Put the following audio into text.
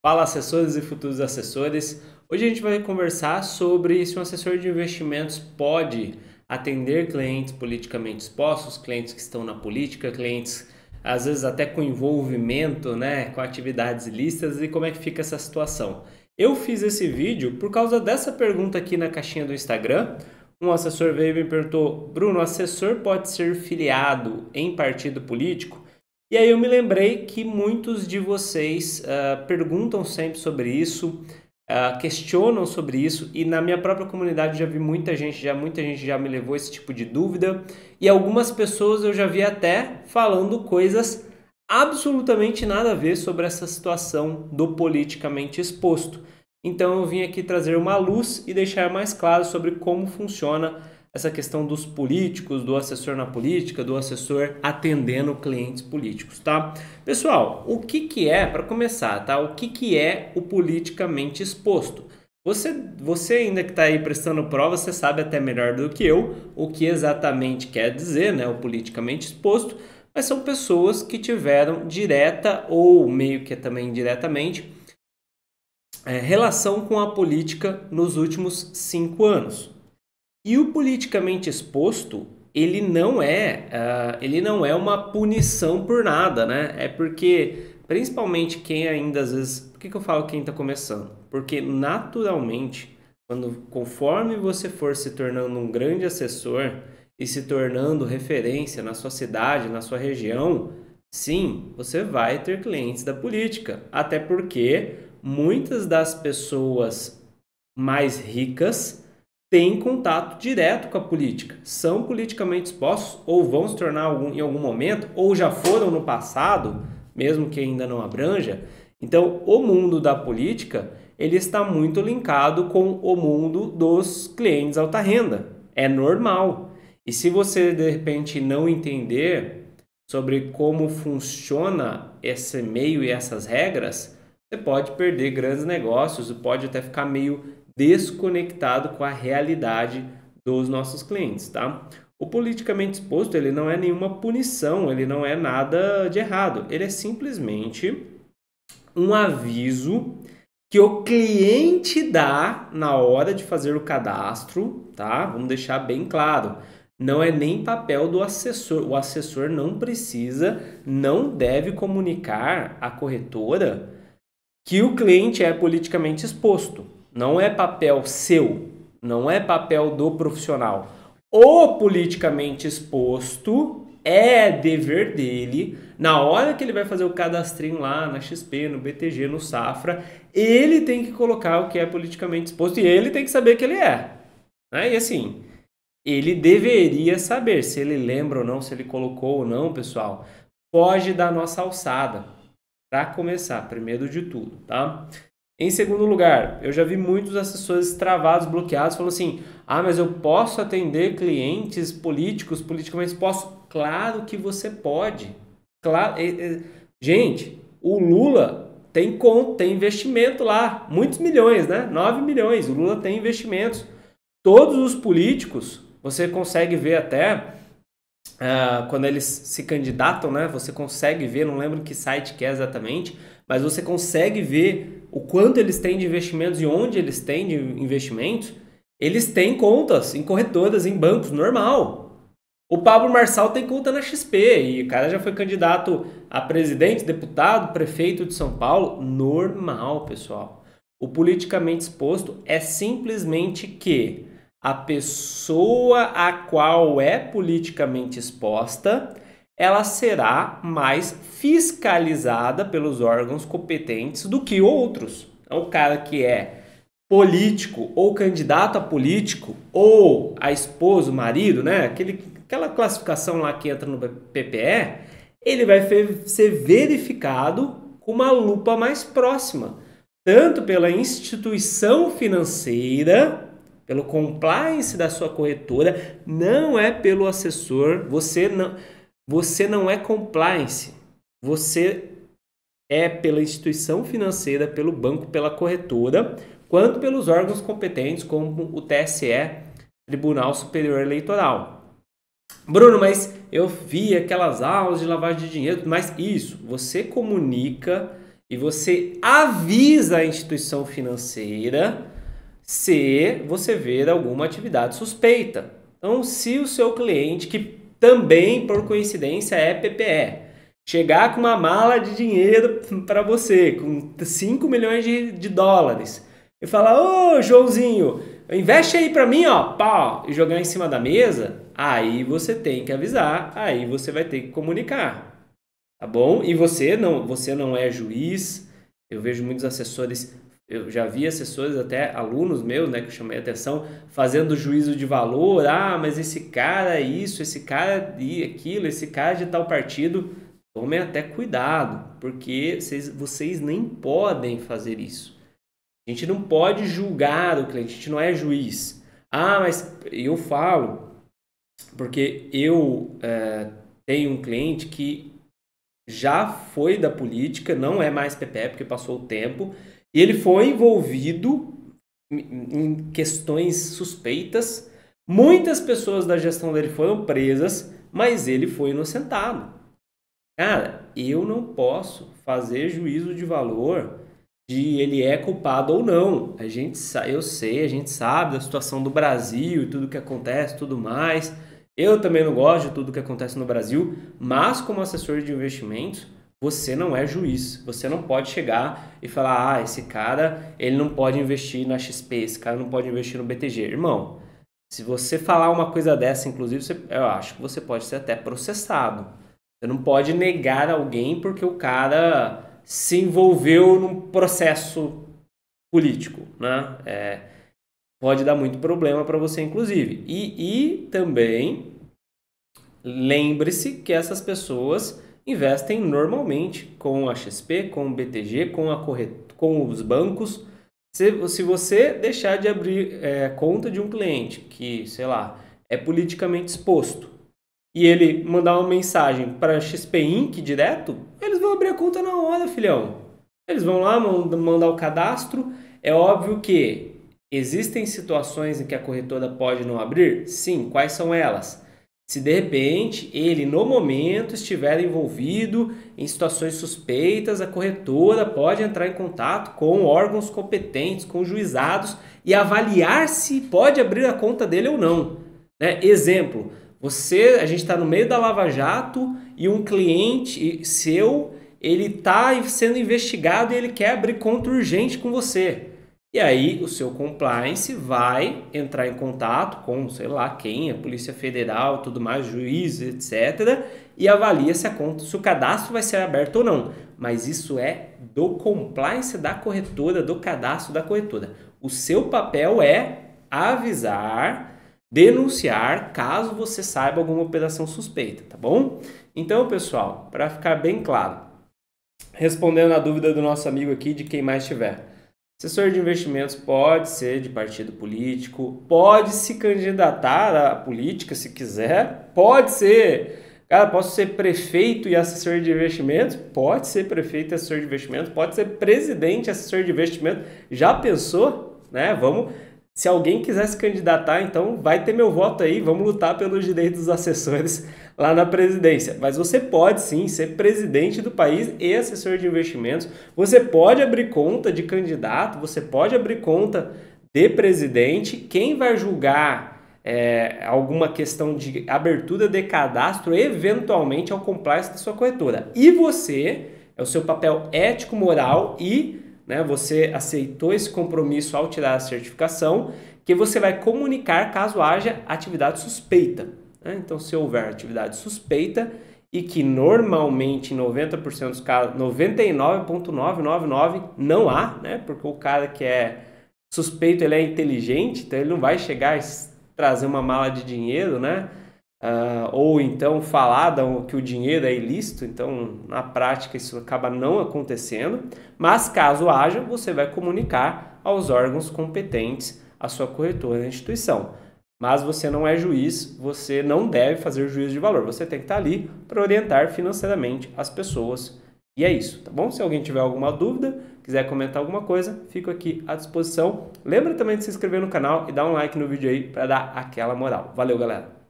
Fala, assessores e futuros assessores. Hoje a gente vai conversar sobre se um assessor de investimentos pode atender clientes politicamente expostos, clientes que estão na política, clientes às vezes até com envolvimento, né, com atividades ilícitas, e como é que fica essa situação. Eu fiz esse vídeo por causa dessa pergunta aqui na caixinha do Instagram. Um assessor veio e me perguntou: Bruno, assessor pode ser filiado em partido político? E aí eu me lembrei que muitos de vocês perguntam sempre sobre isso, questionam sobre isso, e na minha própria comunidade já vi muita gente já me levou esse tipo de dúvida, e algumas pessoas eu já vi até falando coisas absolutamente nada a ver sobre essa situação do politicamente exposto. Então eu vim aqui trazer uma luz e deixar mais claro sobre como funciona essa questão dos políticos, do assessor na política, do assessor atendendo clientes políticos, tá? Pessoal, o que é, para começar, tá? O que é o politicamente exposto? Você ainda que está aí prestando prova, você sabe até melhor do que eu o que exatamente quer dizer, né? O politicamente exposto, mas são pessoas que tiveram direta ou meio que também indiretamente relação com a política nos últimos 5 anos. E o politicamente exposto, ele não é uma punição por nada, né? É porque, principalmente quem ainda às vezes... Por que eu falo quem está começando? Porque naturalmente, conforme você for se tornando um grande assessor e se tornando referência na sua cidade, na sua região, sim, você vai ter clientes da política. Até porque muitas das pessoas mais ricas têm contato direto com a política, são politicamente expostos ou vão se tornar em algum momento, ou já foram no passado, mesmo que ainda não abranja. Então, o mundo da política, ele está muito linkado com o mundo dos clientes alta renda. É normal. E se você, de repente, não entender sobre como funciona esse meio e essas regras, você pode perder grandes negócios e pode até ficar meio desconectado com a realidade dos nossos clientes, tá? O politicamente exposto, ele não é nenhuma punição, ele não é nada de errado, ele é simplesmente um aviso que o cliente dá na hora de fazer o cadastro, tá? Vamos deixar bem claro. Não é nem papel do assessor. O assessor não precisa, não deve comunicar à corretora que o cliente é politicamente exposto. Não é papel seu, não é papel do profissional. O politicamente exposto é dever dele, na hora que ele vai fazer o cadastrinho lá na XP, no BTG, no Safra, ele tem que colocar o que é politicamente exposto e ele tem que saber que ele é. Né? E assim, ele deveria saber se ele lembra ou não, se ele colocou ou não, pessoal. Foge da nossa alçada. Para começar, primeiro de tudo, tá? Em segundo lugar, eu já vi muitos assessores travados, bloqueados, falando assim: ah, mas eu posso atender clientes políticos, politicamente expostos? Claro que você pode. Claro, gente, o Lula tem conta, tem investimento lá, muitos milhões, né? 9 milhões, o Lula tem investimentos. Todos os políticos, você consegue ver até... quando eles se candidatam, né, você consegue ver, não lembro que site que é exatamente, mas você consegue ver o quanto eles têm de investimentos e onde eles têm de investimentos. Eles têm contas em corretoras, em bancos, normal. O Pablo Marçal tem conta na XP e o cara já foi candidato a presidente, deputado, prefeito de São Paulo, normal, pessoal. O politicamente exposto é simplesmente que a pessoa a qual é politicamente exposta, ela será mais fiscalizada pelos órgãos competentes do que outros. Então, o cara que é político ou candidato a político ou a esposa, o marido, né? Aquela classificação lá que entra no PPE, ele vai ser verificado com uma lupa mais próxima, tanto pela instituição financeira, pelo compliance da sua corretora, não é pelo assessor. Você não é compliance, você é pela instituição financeira, pelo banco, pela corretora, quanto pelos órgãos competentes como o TSE, Tribunal Superior Eleitoral. Bruno, mas eu vi aquelas aulas de lavagem de dinheiro, mas isso, você comunica e você avisa a instituição financeira se você ver alguma atividade suspeita. Então, se o seu cliente, que também por coincidência é PPE, chegar com uma mala de dinheiro para você, com 5 milhões de dólares, e falar: ô Joãozinho, investe aí para mim, ó, pau, e jogar em cima da mesa, aí você tem que avisar, aí você vai ter que comunicar, tá bom? E você não é juiz. Eu vejo muitos assessores, eu já vi assessores, até alunos meus, né, que eu chamei a atenção, fazendo juízo de valor. Ah, mas esse cara é isso, esse cara e aquilo, esse cara de tal partido. Tomem até cuidado, porque vocês nem podem fazer isso. A gente não pode julgar o cliente, a gente não é juiz. Ah, mas eu falo, porque eu tenho um cliente que já foi da política, não é mais PPE, porque passou o tempo, e ele foi envolvido em questões suspeitas. Muitas pessoas da gestão dele foram presas, mas ele foi inocentado. Cara, eu não posso fazer juízo de valor de ele é culpado ou não. A gente sabe da situação do Brasil e tudo que acontece, tudo mais. Eu também não gosto de tudo que acontece no Brasil, mas como assessor de investimentos, você não é juiz. Você não pode chegar e falar: ah, esse cara, ele não pode investir na XP, esse cara não pode investir no BTG. Irmão, se você falar uma coisa dessa, inclusive, eu acho que você pode ser até processado. Você não pode negar alguém porque o cara se envolveu num processo político, né? Pode dar muito problema para você, inclusive. E também lembre-se que essas pessoas investem normalmente com a XP, com o BTG, com os bancos. Se você deixar de abrir conta de um cliente que, sei lá, é politicamente exposto, e ele mandar uma mensagem para a XP Inc. direto, eles vão abrir a conta na hora, filhão. Eles vão lá mandar o cadastro. É óbvio que existem situações em que a corretora pode não abrir? Sim, quais são elas? Se de repente ele no momento estiver envolvido em situações suspeitas, a corretora pode entrar em contato com órgãos competentes, com juizados, e avaliar se pode abrir a conta dele ou não. Exemplo: a gente está no meio da Lava Jato e um cliente seu, ele está sendo investigado e ele quer abrir conta urgente com você. E aí o seu compliance vai entrar em contato com, sei lá quem, a Polícia Federal, tudo mais, juiz, etc. E avalia se o cadastro vai ser aberto ou não. Mas isso é do compliance da corretora, do cadastro da corretora. O seu papel é avisar, denunciar caso você saiba alguma operação suspeita, tá bom? Então, pessoal, para ficar bem claro, respondendo a dúvida do nosso amigo aqui, de quem mais tiver, assessor de investimentos pode ser de partido político, pode se candidatar à política se quiser, pode ser, cara, posso ser prefeito e assessor de investimentos, pode ser prefeito e assessor de investimentos, pode ser presidente e assessor de investimentos. Já pensou, né? Se alguém quiser se candidatar, então vai ter meu voto aí, vamos lutar pelos direitos dos assessores lá na presidência. Mas você pode sim ser presidente do país e assessor de investimentos, você pode abrir conta de candidato, você pode abrir conta de presidente. Quem vai julgar alguma questão de abertura de cadastro, eventualmente, é o compliance da sua corretora. E você, é o seu papel ético-moral e você aceitou esse compromisso ao tirar a certificação, que você vai comunicar caso haja atividade suspeita. Então, se houver atividade suspeita, e que normalmente em 90% dos casos, 99,999 não há, porque o cara que é suspeito, ele é inteligente, então ele não vai chegar e trazer uma mala de dinheiro, ou então falar que o dinheiro é ilícito. Então, na prática, isso acaba não acontecendo. Mas, caso haja, você vai comunicar aos órgãos competentes a sua corretora da instituição. Mas você não é juiz, você não deve fazer juízo de valor. Você tem que estar ali para orientar financeiramente as pessoas. E é isso, tá bom? Se alguém tiver alguma dúvida, quiser comentar alguma coisa, fico aqui à disposição. Lembra também de se inscrever no canal e dar um like no vídeo aí para dar aquela moral. Valeu, galera!